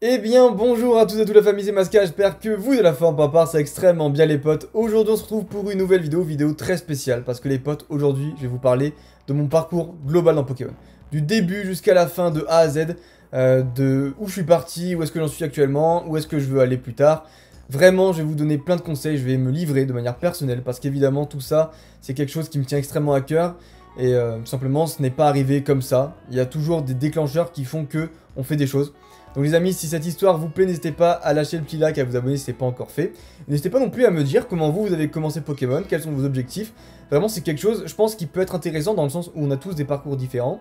Eh bien bonjour à tous et toute la famille, c'est Masca, j'espère que vous de la forme papa, c'est extrêmement bien les potes. Aujourd'hui on se retrouve pour une nouvelle vidéo très spéciale, parce que les potes, aujourd'hui je vais vous parler de mon parcours global dans Pokémon. Du début jusqu'à la fin, de A à Z, de où je suis parti, où est-ce que j'en suis actuellement, où est-ce que je veux aller plus tard. Vraiment je vais vous donner plein de conseils, je vais me livrer de manière personnelle, parce qu'évidemment tout ça c'est quelque chose qui me tient extrêmement à cœur. Et tout simplement ce n'est pas arrivé comme ça, il y a toujours des déclencheurs qui font que on fait des choses. Donc les amis, si cette histoire vous plaît, n'hésitez pas à lâcher le petit like, à vous abonner si ce n'est pas encore fait. N'hésitez pas non plus à me dire comment vous avez commencé Pokémon, quels sont vos objectifs. Vraiment c'est quelque chose, je pense, qui peut être intéressant dans le sens où on a tous des parcours différents.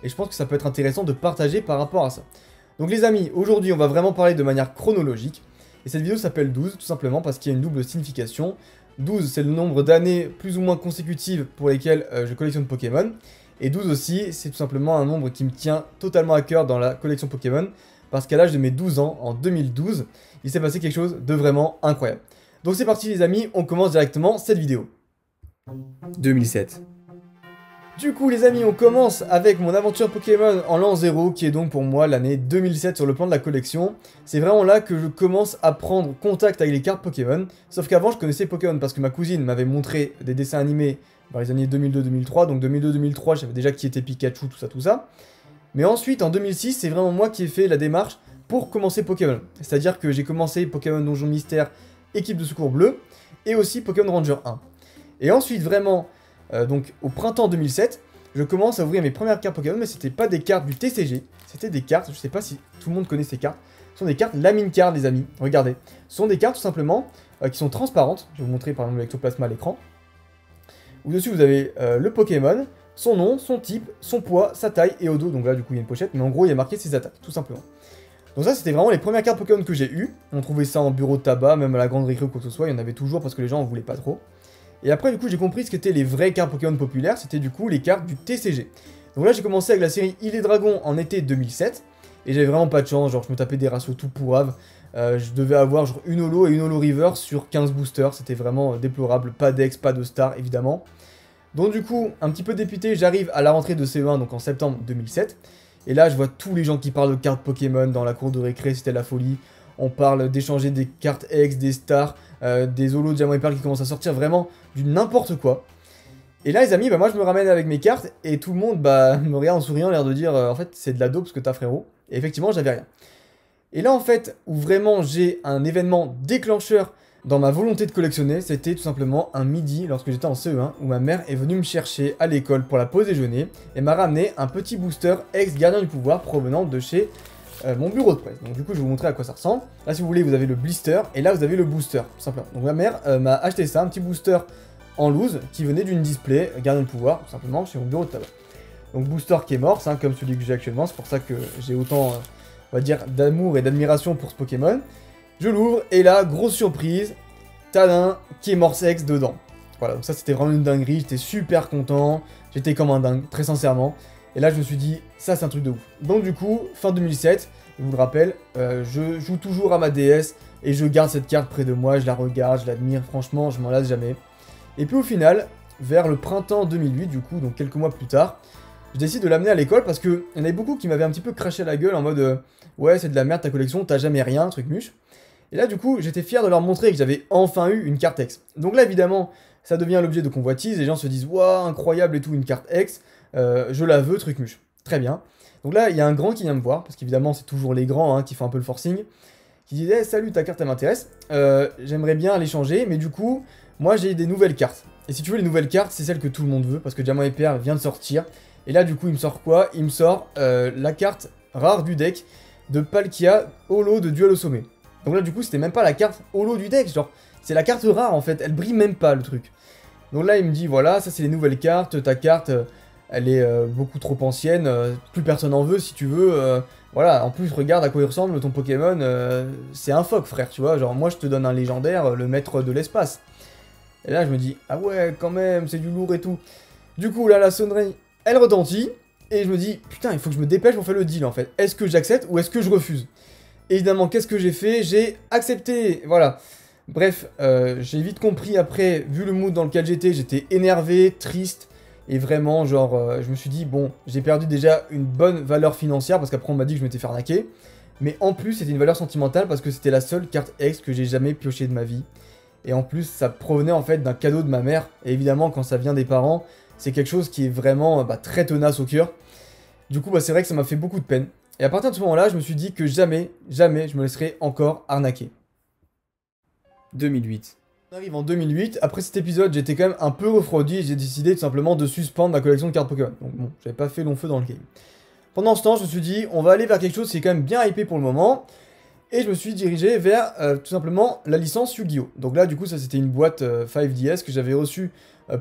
Et je pense que ça peut être intéressant de partager par rapport à ça. Donc les amis, aujourd'hui on va vraiment parler de manière chronologique. Et cette vidéo s'appelle 12, tout simplement parce qu'il y a une double signification. 12 c'est le nombre d'années plus ou moins consécutives pour lesquelles je collectionne Pokémon. Et 12 aussi, c'est tout simplement un nombre qui me tient totalement à cœur dans la collection Pokémon. Parce qu'à l'âge de mes 12 ans, en 2012, il s'est passé quelque chose de vraiment incroyable. Donc c'est parti les amis, on commence directement cette vidéo. 2007. Du coup les amis, on commence avec mon aventure Pokémon en l'an 0, qui est donc pour moi l'année 2007 sur le plan de la collection. C'est vraiment là que je commence à prendre contact avec les cartes Pokémon. Sauf qu'avant je connaissais Pokémon parce que ma cousine m'avait montré des dessins animés dans les années 2002-2003. Donc 2002-2003, je savais déjà qui était Pikachu, tout ça. Mais ensuite, en 2006, c'est vraiment moi qui ai fait la démarche pour commencer Pokémon. C'est-à-dire que j'ai commencé Pokémon Donjon Mystère, équipe de secours bleu, et aussi Pokémon Ranger 1. Et ensuite, vraiment, donc au printemps 2007, je commence à ouvrir mes premières cartes Pokémon, mais c'était pas des cartes du TCG, c'était des cartes, je sais pas si tout le monde connaît ces cartes, ce sont des cartes Lamine Card, les amis, regardez. Ce sont des cartes tout simplement qui sont transparentes, je vais vous montrer par exemple l'ectoplasma à l'écran, où dessus vous avez le Pokémon, son nom, son type, son poids, sa taille et au dos, donc là du coup il y a une pochette, mais en gros il y a marqué ses attaques, tout simplement. Donc ça c'était vraiment les premières cartes Pokémon que j'ai eues, on trouvait ça en bureau de tabac, même à la grande récré ou quoi que ce soit, il y en avait toujours parce que les gens en voulaient pas trop. Et après du coup j'ai compris ce qu'étaient les vraies cartes Pokémon populaires, c'était du coup les cartes du TCG. Donc là j'ai commencé avec la série Île et Dragon en été 2007, et j'avais vraiment pas de chance, genre je me tapais des ratios tout pourraves, je devais avoir genre une holo et une holo river sur 15 boosters, c'était vraiment déplorable, pas d'ex, pas de star évidemment. Donc du coup, un petit peu dépité, j'arrive à la rentrée de CE1, donc en septembre 2007. Et là, je vois tous les gens qui parlent de cartes Pokémon dans la cour de récré, c'était la folie. On parle d'échanger des cartes X, des stars, des holos Diamant et Perle qui commencent à sortir, vraiment du n'importe quoi. Et là les amis, bah, moi je me ramène avec mes cartes et tout le monde me regarde en souriant, l'air de dire en fait c'est de la dope ce que t'as frérot. Et effectivement j'avais rien. Et là en fait, où vraiment j'ai un événement déclencheur dans ma volonté de collectionner, c'était tout simplement un midi lorsque j'étais en CE1 où ma mère est venue me chercher à l'école pour la pause déjeuner et m'a ramené un petit booster ex-gardien du pouvoir provenant de chez mon bureau de presse. Donc du coup je vais vous montrer à quoi ça ressemble. Là si vous voulez vous avez le blister et là vous avez le booster tout simplement. Donc ma mère m'a acheté ça, un petit booster en loose qui venait d'une display gardien de pouvoir tout simplement chez mon bureau de tabac. Donc booster qui est mort, hein, comme celui que j'ai actuellement, c'est pour ça que j'ai autant on va dire d'amour et d'admiration pour ce Pokémon. Je l'ouvre, et là, grosse surprise, tadin, qui est Morsex dedans. Voilà, donc ça c'était vraiment une dinguerie, j'étais super content, j'étais comme un dingue, très sincèrement. Et là je me suis dit, ça c'est un truc de ouf. Donc du coup, fin 2007, je vous le rappelle, je joue toujours à ma DS, et je garde cette carte près de moi, je la regarde, je l'admire, franchement, je m'en lasse jamais. Et puis au final, vers le printemps 2008, du coup, donc quelques mois plus tard, je décide de l'amener à l'école parce qu'il y en avait beaucoup qui m'avaient un petit peu craché la gueule en mode ouais c'est de la merde ta collection, t'as jamais rien, truc muche. Et là du coup j'étais fier de leur montrer que j'avais enfin eu une carte X. Donc là évidemment ça devient l'objet de convoitise, les gens se disent waouh incroyable et tout, une carte X, je la veux, truc muche. Très bien. Donc là il y a un grand qui vient me voir, parce qu'évidemment c'est toujours les grands hein, qui font un peu le forcing, qui disait salut ta carte elle m'intéresse, j'aimerais bien l'échanger mais du coup moi j'ai des nouvelles cartes. Et si tu veux les nouvelles cartes c'est celles que tout le monde veut, parce que Diamant et Perle vient de sortir. Et là du coup il me sort quoi? Il me sort la carte rare du deck de Palkia Holo de Duel au sommet. Donc là du coup c'était même pas la carte holo du deck, genre c'est la carte rare en fait, elle brille même pas le truc. Donc là il me dit voilà ça c'est les nouvelles cartes, ta carte elle est beaucoup trop ancienne, plus personne en veut si tu veux, voilà en plus regarde à quoi il ressemble ton Pokémon, c'est un phoque frère tu vois, genre moi je te donne un légendaire, le maître de l'espace. Et là je me dis ah ouais quand même c'est du lourd et tout. Du coup là la sonnerie elle retentit, et je me dis, putain, il faut que je me dépêche pour faire le deal, en fait. Est-ce que j'accepte ou est-ce que je refuse? Évidemment, qu'est-ce que j'ai fait? J'ai accepté, voilà. Bref, j'ai vite compris après, vu le mood dans lequel j'étais énervé, triste, Et vraiment, genre, je me suis dit, bon, j'ai perdu déjà une bonne valeur financière, parce qu'après on m'a dit que je m'étais fait arnaquer. Mais en plus, c'était une valeur sentimentale, parce que c'était la seule carte X que j'ai jamais piochée de ma vie. Et en plus, ça provenait en fait d'un cadeau de ma mère. Et évidemment, quand ça vient des parents, c'est quelque chose qui est vraiment très tenace au cœur. Du coup, c'est vrai que ça m'a fait beaucoup de peine. Et à partir de ce moment-là, je me suis dit que jamais, jamais je me laisserai encore arnaquer. 2008. On arrive en 2008, après cet épisode, j'étais quand même un peu refroidi et j'ai décidé tout simplement de suspendre ma collection de cartes Pokémon. Donc bon, j'avais pas fait long feu dans le game. Pendant ce temps, je me suis dit, on va aller vers quelque chose qui est quand même bien hypé pour le moment. Et je me suis dirigé vers tout simplement la licence Yu-Gi-Oh! Donc là, du coup, ça c'était une boîte 5DS que j'avais reçue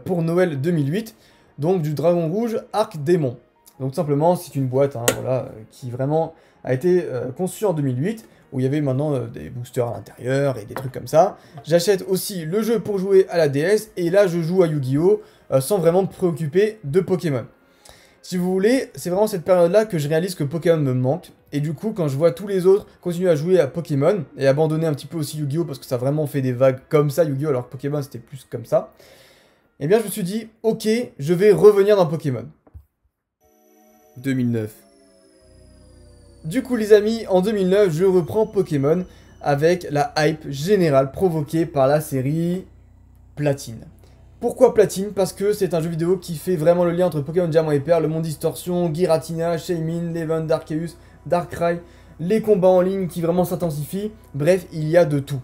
pour Noël 2008. Donc du Dragon Rouge Arc Démon. Donc tout simplement, c'est une boîte voilà, qui vraiment a été conçue en 2008. Où il y avait maintenant des boosters à l'intérieur et des trucs comme ça. J'achète aussi le jeu pour jouer à la DS. Et là, je joue à Yu-Gi-Oh! Sans vraiment me préoccuper de Pokémon. Si vous voulez, c'est vraiment cette période-là que je réalise que Pokémon me manque. Et du coup, quand je vois tous les autres continuer à jouer à Pokémon, et abandonner un petit peu aussi Yu-Gi-Oh! Parce que ça a vraiment fait des vagues comme ça, Yu-Gi-Oh! Alors que Pokémon c'était plus comme ça. Eh bien, je me suis dit, ok, je vais revenir dans Pokémon. 2009. Du coup, les amis, en 2009, je reprends Pokémon avec la hype générale provoquée par la série Platine. Pourquoi Platine? Parce que c'est un jeu vidéo qui fait vraiment le lien entre Pokémon Diamant et Perle, le monde Distorsion, Giratina, Shaymin, Leven, Darkseus, Darkrai, les combats en ligne qui vraiment s'intensifient, bref, il y a de tout.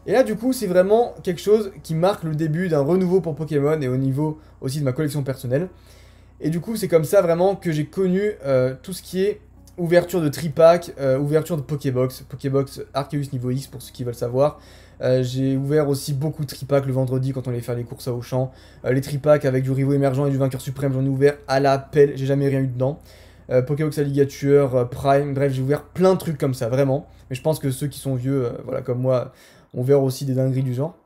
Et là, du coup, c'est vraiment quelque chose qui marque le début d'un renouveau pour Pokémon et au niveau aussi de ma collection personnelle. Et du coup, c'est comme ça vraiment que j'ai connu tout ce qui est ouverture de tripack, ouverture de Pokébox, Pokébox Arceus niveau X pour ceux qui veulent savoir. J'ai ouvert aussi beaucoup de tripack le vendredi quand on allait faire les courses à Auchan. Les tripack avec du Rivaux émergent et du vainqueur suprême, j'en ai ouvert à la pelle, j'ai jamais rien eu dedans. Pokébox Alligator, Prime, bref, j'ai ouvert plein de trucs comme ça, vraiment. Mais je pense que ceux qui sont vieux, voilà, comme moi, ont ouvert aussi des dingueries du genre.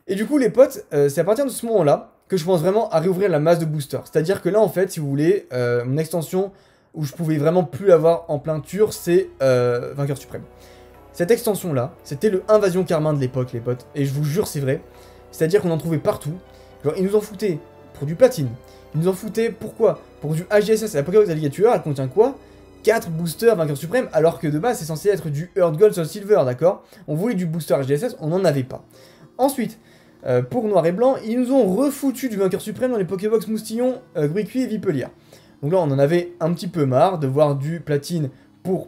Et du coup, les potes, c'est à partir de ce moment-là que je pense vraiment à réouvrir la masse de boosters. C'est-à-dire que là, en fait, si vous voulez, mon extension où je pouvais vraiment plus l'avoir en peinture, c'est Vainqueur Suprême. Cette extension-là, c'était le Invasion Carmin de l'époque, les potes. Et je vous jure, c'est vrai. C'est-à-dire qu'on en trouvait partout. Genre, ils nous en foutaient pour du platine. Ils nous en foutaient pourquoi? Pour du AGSS. La Pokébox Alligator, elle contient quoi? 4 boosters Vainqueur Suprême, alors que de base, c'est censé être du Earth Gold Soul Silver, d'accord? On voulait du booster AGSS, on n'en avait pas. Ensuite, pour Noir et Blanc, ils nous ont refoutu du Vainqueur Suprême dans les Pokébox Moustillon, Gruicuit et Vipelière. Donc là, on en avait un petit peu marre de voir du platine, pour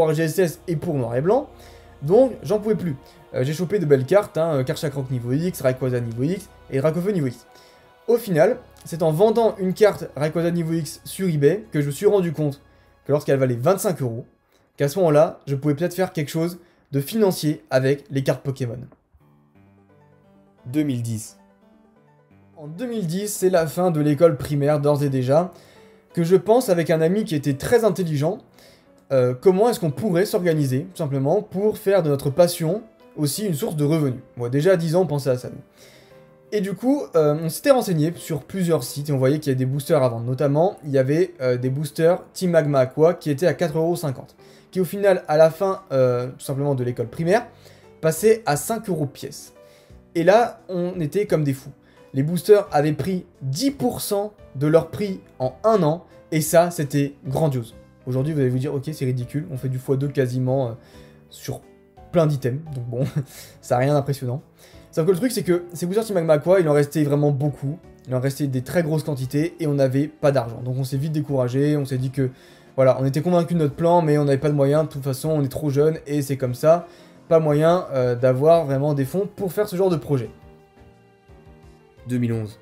RGSS et pour Noir et Blanc. Donc, j'en pouvais plus. J'ai chopé de belles cartes, Karchakroc niveau X, Rayquaza niveau X et Rakofeu niveau X. Au final, c'est en vendant une carte Rayquaza niveau X sur eBay que je me suis rendu compte que lorsqu'elle valait 25 €, qu'à ce moment-là, je pouvais peut-être faire quelque chose de financier avec les cartes Pokémon. 2010. En 2010, c'est la fin de l'école primaire d'ores et déjà, que je pense avec un ami qui était très intelligent, comment est-ce qu'on pourrait s'organiser, tout simplement, pour faire de notre passion aussi une source de revenus. Moi, déjà à 10 ans, on pensait à ça, nous. Et du coup, on s'était renseigné sur plusieurs sites et on voyait qu'il y avait des boosters à vendre. Notamment, il y avait des boosters Team Magma Aqua qui étaient à 4,50 €. Qui au final, à la fin, tout simplement de l'école primaire, passaient à 5 € pièce. Et là, on était comme des fous. Les boosters avaient pris 10% de leur prix en un an. Et ça, c'était grandiose. Aujourd'hui, vous allez vous dire, ok, c'est ridicule. On fait du x2 quasiment sur plein d'items. Donc bon, ça n'a rien d'impressionnant. Sauf que le truc, c'est que ces boosters Team Magma Aqua, il en restait vraiment beaucoup. Il en restait des très grosses quantités et on n'avait pas d'argent. Donc on s'est vite découragé. On s'est dit que, voilà, on était convaincus de notre plan, mais on n'avait pas de moyens. De toute façon, on est trop jeunes et c'est comme ça. Pas moyen d'avoir vraiment des fonds pour faire ce genre de projet. 2011.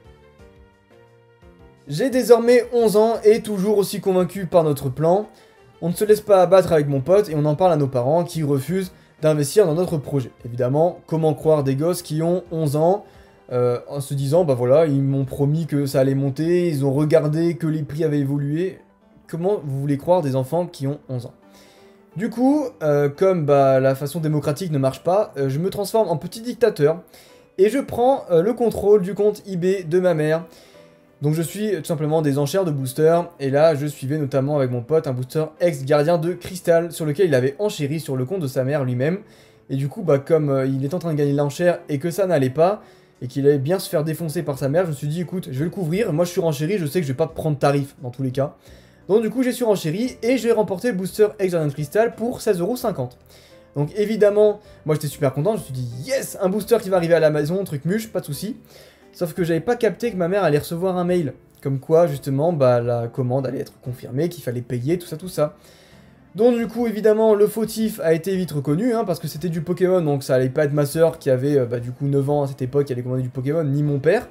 J'ai désormais 11 ans et toujours aussi convaincu par notre plan. On ne se laisse pas abattre avec mon pote et on en parle à nos parents qui refusent d'investir dans notre projet. Évidemment, comment croire des gosses qui ont 11 ans en se disant, bah voilà, ils m'ont promis que ça allait monter, ils ont regardé que les prix avaient évolué. Comment vous voulez croire des enfants qui ont 11 ans? Du coup, comme la façon démocratique ne marche pas, je me transforme en petit dictateur et je prends le contrôle du compte eBay de ma mère. Donc je suis tout simplement des enchères de boosters, et là je suivais notamment avec mon pote un booster ex-gardien de cristal, sur lequel il avait enchéri sur le compte de sa mère lui-même, et du coup comme il est en train de gagner l'enchère et que ça n'allait pas, et qu'il allait bien se faire défoncer par sa mère, je me suis dit écoute, je vais le couvrir, moi je suis renchéri, je sais que je vais pas prendre tarif dans tous les cas. Donc du coup j'ai surenchéri et j'ai remporté le booster Exordian Crystal pour 16,50€. Donc évidemment, moi j'étais super content, je me suis dit yes, un booster qui va arriver à la maison, truc muche, pas de souci. Sauf que j'avais pas capté que ma mère allait recevoir un mail, comme quoi justement bah, la commande allait être confirmée, qu'il fallait payer, tout ça. Donc du coup évidemment le fautif a été vite reconnu, hein, parce que c'était du Pokémon, donc ça allait pas être ma soeur qui avait bah, du coup 9 ans à cette époque, qui allait commander du Pokémon, ni mon père.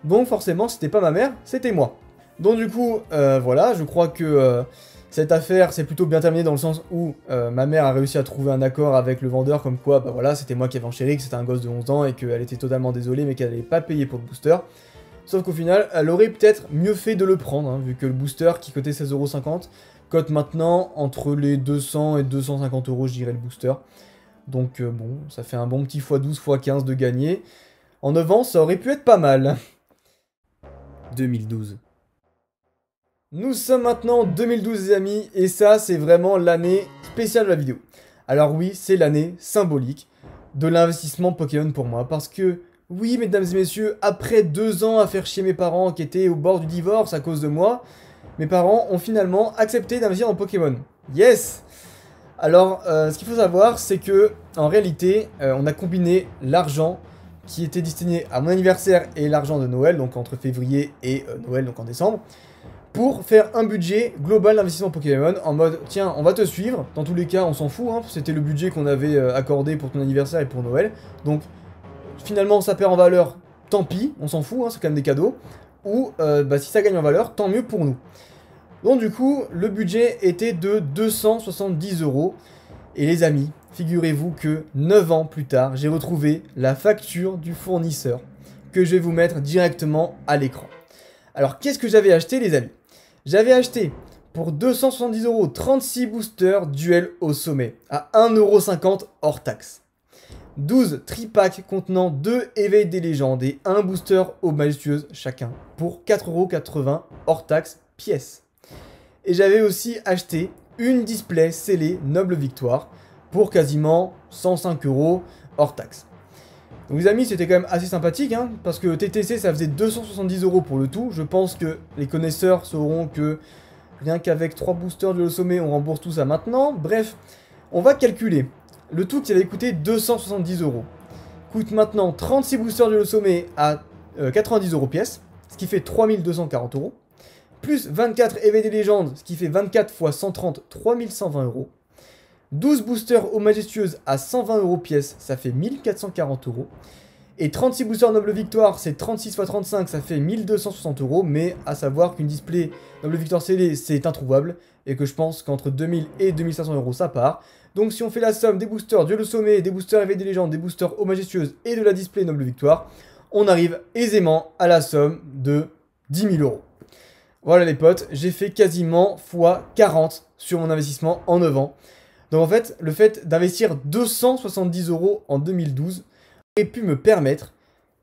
Donc forcément c'était pas ma mère, c'était moi. Donc du coup voilà, je crois que cette affaire s'est plutôt bien terminée dans le sens où ma mère a réussi à trouver un accord avec le vendeur comme quoi bah voilà c'était moi qui avais enchéri, que c'était un gosse de 11 ans et qu'elle était totalement désolée mais qu'elle n'allait pas payer pour le booster. Sauf qu'au final elle aurait peut-être mieux fait de le prendre, hein, vu que le booster qui coûtait 16,50€ cote maintenant entre les 200 et 250€ je dirais le booster. Donc bon, ça fait un bon petit x12, x15 de gagner. En 9 ans ça aurait pu être pas mal. 2012. Nous sommes maintenant en 2012 les amis, et ça c'est vraiment l'année spéciale de la vidéo. Alors oui, c'est l'année symbolique de l'investissement Pokémon pour moi, parce que oui mesdames et messieurs, après 2 ans à faire chier mes parents qui étaient au bord du divorce à cause de moi, mes parents ont finalement accepté d'investir en Pokémon. Yes! Alors, ce qu'il faut savoir, c'est que en réalité, on a combiné l'argent qui était destiné à mon anniversaire et l'argent de Noël, donc entre février et Noël, donc en décembre, pour faire un budget global d'investissement Pokémon en mode tiens on va te suivre, dans tous les cas on s'en fout, hein, c'était le budget qu'on avait accordé pour ton anniversaire et pour Noël, donc finalement ça perd en valeur, tant pis, on s'en fout, hein, c'est quand même des cadeaux, ou bah, si ça gagne en valeur, tant mieux pour nous. Donc du coup le budget était de 270€, et les amis, figurez-vous que 9 ans plus tard, j'ai retrouvé la facture du fournisseur, que je vais vous mettre directement à l'écran. Alors qu'est-ce que j'avais acheté les amis? J'avais acheté pour 270€ 36 boosters duel au sommet à 1,50€ hors taxe. 12 tripacks contenant 2 éveils des légendes et 1 booster aux majestueuses chacun pour 4,80€ hors taxe pièce. Et j'avais aussi acheté une display scellée Noble Victoire pour quasiment 105€ hors taxe. Donc les amis, c'était quand même assez sympathique, hein, parce que TTC ça faisait 270€ pour le tout. Je pense que les connaisseurs sauront que rien qu'avec 3 boosters du sommet, on rembourse tout ça maintenant. Bref, on va calculer. Le tout qui avait coûté 270€ coûte maintenant 36 boosters du sommet à 90€ pièce, ce qui fait 3240€, plus 24 éveils des légendes, ce qui fait 24 x 130, 3120€. 12 boosters aux majestueuses à 120€ pièce, ça fait 1440€. Et 36 boosters Noble Victoire, c'est 36 x 35, ça fait 1260€. Mais à savoir qu'une display Noble Victoire scellée, c'est introuvable. Et que je pense qu'entre 2000 et 2500€ ça part. Donc si on fait la somme des boosters Duel au sommet, des boosters éveil des légendes, des boosters aux majestueuses et de la display Noble Victoire, on arrive aisément à la somme de 10 000€. Voilà les potes, j'ai fait quasiment x 40 sur mon investissement en 9 ans. Donc en fait, le fait d'investir 270€ en 2012 aurait pu me permettre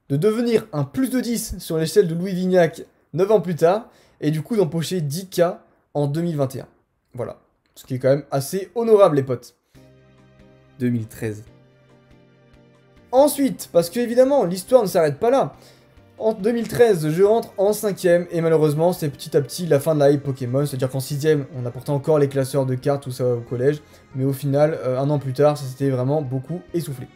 de devenir un plus de 10 sur l'échelle de Louis Vignac 9 ans plus tard, et du coup d'empocher 10K en 2021. Voilà, ce qui est quand même assez honorable les potes. 2013. Ensuite, parce que évidemment, l'histoire ne s'arrête pas là. En 2013, je rentre en 5ème et malheureusement, c'est petit à petit la fin de la hype Pokémon. C'est-à-dire qu'en 6ème, on apportait encore les classeurs de cartes, tout ça au collège. Mais au final, un an plus tard, ça s'était vraiment beaucoup essoufflé.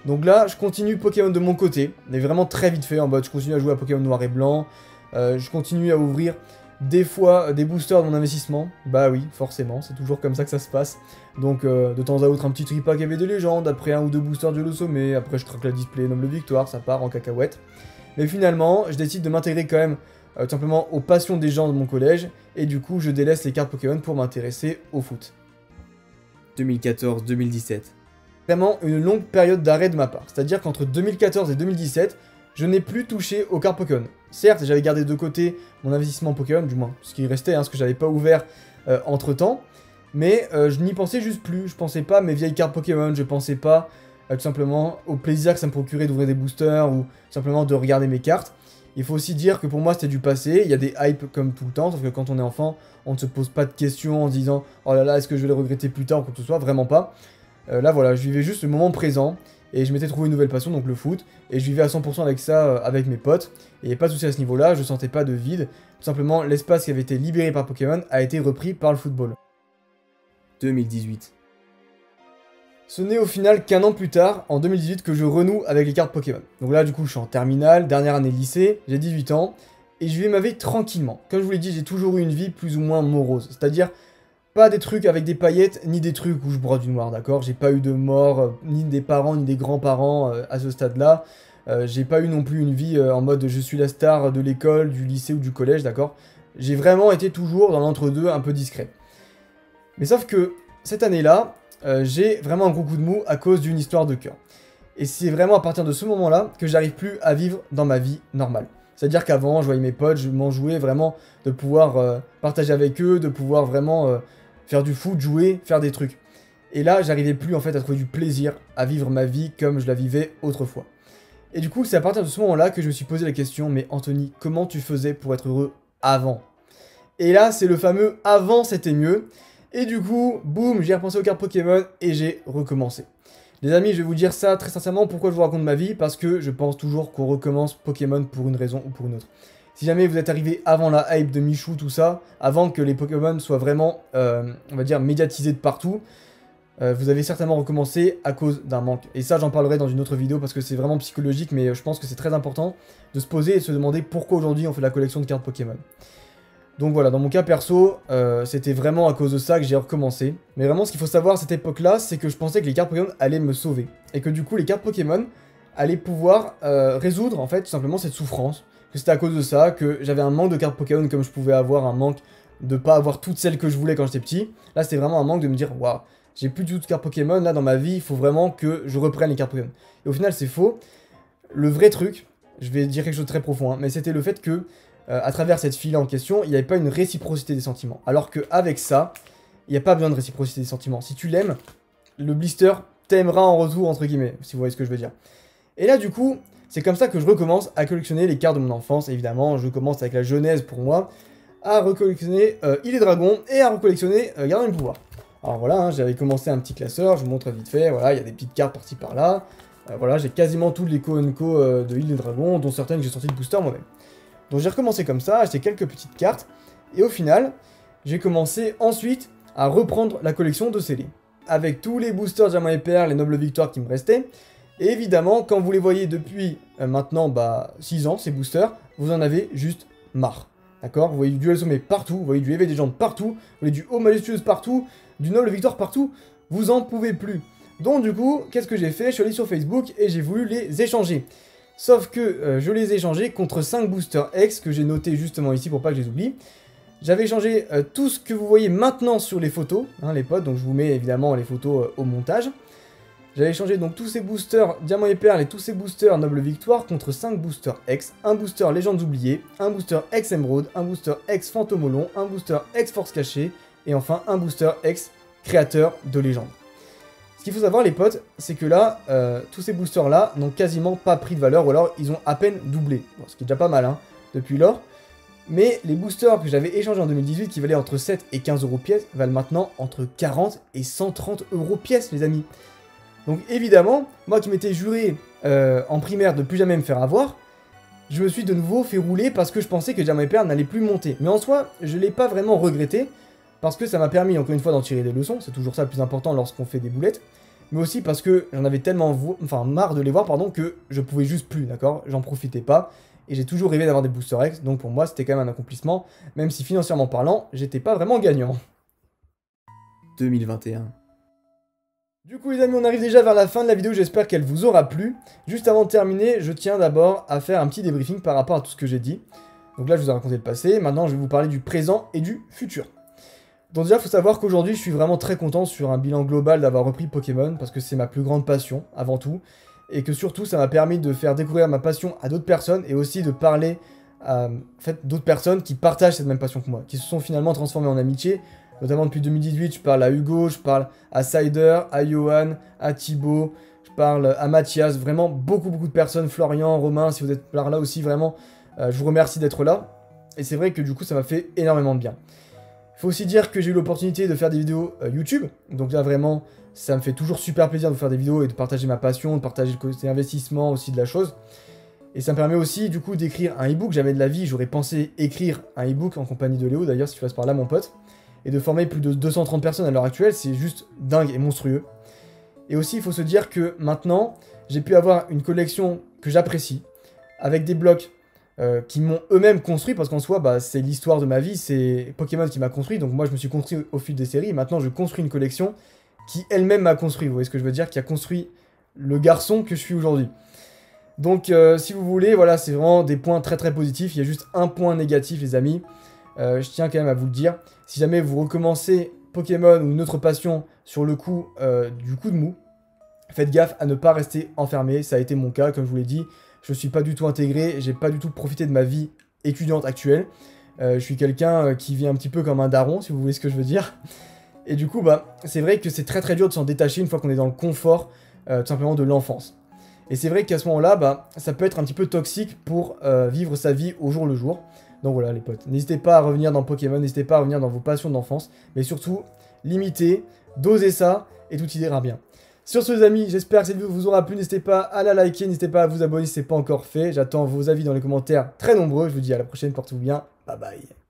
Donc là, je continue Pokémon de mon côté, mais vraiment très vite fait en mode je continue à jouer à Pokémon noir et blanc. Je continue à ouvrir des fois des boosters de mon investissement. Bah oui, forcément, c'est toujours comme ça que ça se passe. Donc de temps à autre, un petit tripack avec des légendes, après 1 ou 2 boosters du sommet, après je craque la display Noble Victoire, ça part en cacahuète. Mais finalement, je décide de m'intégrer quand même tout simplement aux passions des gens de mon collège, et du coup, je délaisse les cartes Pokémon pour m'intéresser au foot. 2014-2017. Vraiment une longue période d'arrêt de ma part, c'est-à-dire qu'entre 2014 et 2017, je n'ai plus touché aux cartes Pokémon. Certes, j'avais gardé de côté mon investissement Pokémon, du moins ce qui restait, hein, ce que j'avais pas ouvert entre-temps, mais je n'y pensais juste plus, je pensais pas à mes vieilles cartes Pokémon, je pensais pas tout simplement au plaisir que ça me procurait d'ouvrir des boosters ou simplement de regarder mes cartes. Il faut aussi dire que pour moi c'était du passé, il y a des hypes comme tout le temps, sauf que quand on est enfant, on ne se pose pas de questions en se disant « Oh là là, est-ce que je vais le regretter plus tard » ou quoi que ce soit, vraiment pas. Là voilà, je vivais juste le moment présent, et je m'étais trouvé une nouvelle passion, donc le foot, et je vivais à 100% avec ça, avec mes potes, et il n'y avait pas de souci à ce niveau-là, je sentais pas de vide, tout simplement l'espace qui avait été libéré par Pokémon a été repris par le football. 2018. Ce n'est au final qu'un an plus tard, en 2018, que je renoue avec les cartes Pokémon. Donc là, du coup, je suis en terminale, dernière année de lycée, j'ai 18 ans, et je vis ma vie tranquillement. Comme je vous l'ai dit, j'ai toujours eu une vie plus ou moins morose, c'est-à-dire pas des trucs avec des paillettes, ni des trucs où je broie du noir, d'accord? J'ai pas eu de mort, ni des parents, ni des grands-parents à ce stade-là. J'ai pas eu non plus une vie en mode je suis la star de l'école, du lycée ou du collège, d'accord? J'ai vraiment été toujours dans l'entre-deux un peu discret. Mais sauf que cette année-là, j'ai vraiment un gros coup de mou à cause d'une histoire de cœur. Et c'est vraiment à partir de ce moment-là que j'arrive plus à vivre dans ma vie normale. C'est-à-dire qu'avant, je voyais mes potes, je m'en jouais vraiment de pouvoir partager avec eux, de pouvoir vraiment faire du foot, jouer, faire des trucs. Et là, j'arrivais plus en fait à trouver du plaisir à vivre ma vie comme je la vivais autrefois. Et du coup, c'est à partir de ce moment-là que je me suis posé la question, mais Anthony, comment tu faisais pour être heureux avant? Et là, c'est le fameux avant c'était mieux. Et du coup, boum, j'ai repensé aux cartes Pokémon et j'ai recommencé. Les amis, je vais vous dire ça très sincèrement, pourquoi je vous raconte ma vie, parce que je pense toujours qu'on recommence Pokémon pour une raison ou pour une autre. Si jamais vous êtes arrivé avant la hype de Michou, tout ça, avant que les Pokémon soient vraiment, on va dire, médiatisés de partout, vous avez certainement recommencé à cause d'un manque. Et ça, j'en parlerai dans une autre vidéo parce que c'est vraiment psychologique, mais je pense que c'est très important de se poser et de se demander pourquoi aujourd'hui on fait la collection de cartes Pokémon. Donc voilà, dans mon cas perso, c'était vraiment à cause de ça que j'ai recommencé. Mais vraiment, ce qu'il faut savoir à cette époque-là, c'est que je pensais que les cartes Pokémon allaient me sauver. Et que du coup, les cartes Pokémon allaient pouvoir résoudre, en fait, tout simplement cette souffrance. Que c'était à cause de ça, que j'avais un manque de cartes Pokémon comme je pouvais avoir un manque de pas avoir toutes celles que je voulais quand j'étais petit. Là, c'était vraiment un manque de me dire, waouh, j'ai plus du tout de cartes Pokémon, là, dans ma vie, il faut vraiment que je reprenne les cartes Pokémon. Et au final, c'est faux. Le vrai truc, je vais dire quelque chose de très profond, hein, mais c'était le fait que à travers cette fille en question, il n'y avait pas une réciprocité des sentiments. Alors qu'avec ça, il n'y a pas besoin de réciprocité des sentiments. Si tu l'aimes, le blister t'aimera en retour, entre guillemets, si vous voyez ce que je veux dire. Et là, du coup, c'est comme ça que je recommence à collectionner les cartes de mon enfance. Évidemment, je commence avec la genèse pour moi, à recollectionner Île et Dragon et à recollectionner Gardien du Pouvoir. Alors voilà, hein, j'avais commencé un petit classeur, je vous montre vite fait, voilà, il y a des petites cartes par-ci par-là. Voilà, j'ai quasiment tous les co de Île et Dragon, dont certaines que j'ai sorties de booster moi-même. Donc j'ai recommencé comme ça, acheté quelques petites cartes, et au final, j'ai commencé ensuite à reprendre la collection de scellés. Avec tous les boosters Diamant et Perle, les nobles victoires qui me restaient, et évidemment, quand vous les voyez depuis maintenant 6 ans, ces boosters, vous en avez juste marre. D'accord? Vous voyez du duel sommet partout, vous voyez du EV des gens partout, vous voyez du haut majestueuse partout, du noble victoire partout, vous en pouvez plus. Donc du coup, qu'est-ce que j'ai fait? Je suis allé sur Facebook et j'ai voulu les échanger. Sauf que je les ai échangés contre 5 boosters X que j'ai noté justement ici pour pas que je les oublie. J'avais échangé tout ce que vous voyez maintenant sur les photos, hein, les potes, donc je vous mets évidemment les photos au montage. J'avais échangé donc tous ces boosters Diamant et Perle et tous ces boosters Noble Victoire contre 5 boosters X, un booster Légendes oubliées, un booster X Emerald, un booster X Fantomolon, un booster X Force cachée, et enfin un booster X Créateur de Légende. Ce qu'il faut savoir les potes, c'est que là, tous ces boosters là n'ont quasiment pas pris de valeur, ou alors ils ont à peine doublé, bon, ce qui est déjà pas mal hein, depuis lors. Mais les boosters que j'avais échangés en 2018, qui valaient entre 7 et 15 euros pièce, valent maintenant entre 40 et 130 euros pièce les amis. Donc évidemment, moi qui m'étais juré en primaire de plus jamais me faire avoir, je me suis de nouveau fait rouler parce que je pensais que Diamant et Perle n'allait plus monter. Mais en soi, je l'ai pas vraiment regretté, parce que ça m'a permis encore une fois d'en tirer des leçons, c'est toujours ça le plus important lorsqu'on fait des boulettes, mais aussi parce que j'en avais tellement marre de les voir, pardon, que je pouvais juste plus, d'accord? J'en profitais pas, et j'ai toujours rêvé d'avoir des boosters X, donc pour moi c'était quand même un accomplissement, même si financièrement parlant, j'étais pas vraiment gagnant. 2021. Du coup les amis, on arrive déjà vers la fin de la vidéo, j'espère qu'elle vous aura plu. Juste avant de terminer, je tiens d'abord à faire un petit débriefing par rapport à tout ce que j'ai dit. Donc là je vous ai raconté le passé, maintenant je vais vous parler du présent et du futur. Donc déjà, il faut savoir qu'aujourd'hui, je suis vraiment très content sur un bilan global d'avoir repris Pokémon, parce que c'est ma plus grande passion, avant tout, et que surtout, ça m'a permis de faire découvrir ma passion à d'autres personnes, et aussi de parler à d'autres personnes qui partagent cette même passion que moi, qui se sont finalement transformées en amitié, notamment depuis 2018, je parle à Hugo, je parle à Cider, à Johan, à Thibaut, je parle à Mathias, vraiment beaucoup de personnes, Florian, Romain, si vous êtes par là aussi, vraiment, je vous remercie d'être là, et c'est vrai que du coup, ça m'a fait énormément de bien. Il faut aussi dire que j'ai eu l'opportunité de faire des vidéos YouTube, donc là vraiment, Ça me fait toujours super plaisir de vous faire des vidéos et de partager ma passion, de partager le côté investissement aussi de la chose. Et ça me permet aussi du coup d'écrire un e-book, jamais de la vie, j'aurais pensé écrire un e-book en compagnie de Léo d'ailleurs si tu passes par là mon pote. Et de former plus de 230 personnes à l'heure actuelle, c'est juste dingue et monstrueux. Et aussi il faut se dire que maintenant, j'ai pu avoir une collection que j'apprécie, avec des blocs qui m'ont eux-mêmes construit, parce qu'en soi, bah, c'est l'histoire de ma vie, c'est Pokémon qui m'a construit, donc moi je me suis construit au fil des séries, et maintenant je construis une collection qui elle-même m'a construit, vous voyez ce que je veux dire, qui a construit le garçon que je suis aujourd'hui. Donc si vous voulez, voilà, c'est vraiment des points très très positifs, il y a juste un point négatif les amis, je tiens quand même à vous le dire, si jamais vous recommencez Pokémon ou une autre passion sur le coup du coup de mou, faites gaffe à ne pas rester enfermé, ça a été mon cas, comme je vous l'ai dit. Je suis pas du tout intégré, j'ai pas du tout profité de ma vie étudiante actuelle. Je suis quelqu'un qui vit un petit peu comme un daron, si vous voyez ce que je veux dire. Et du coup, bah, c'est vrai que c'est très très dur de s'en détacher une fois qu'on est dans le confort, tout simplement de l'enfance. Et c'est vrai qu'à ce moment-là, bah, ça peut être un petit peu toxique pour vivre sa vie au jour le jour. Donc voilà les potes, n'hésitez pas à revenir dans Pokémon, n'hésitez pas à revenir dans vos passions d'enfance. Mais surtout, limitez, dosez ça, et tout ira bien. Sur ce les amis, j'espère que cette vidéo vous aura plu, n'hésitez pas à la liker, n'hésitez pas à vous abonner si ce n'est pas encore fait. J'attends vos avis dans les commentaires très nombreux, je vous dis à la prochaine, portez-vous bien, bye bye.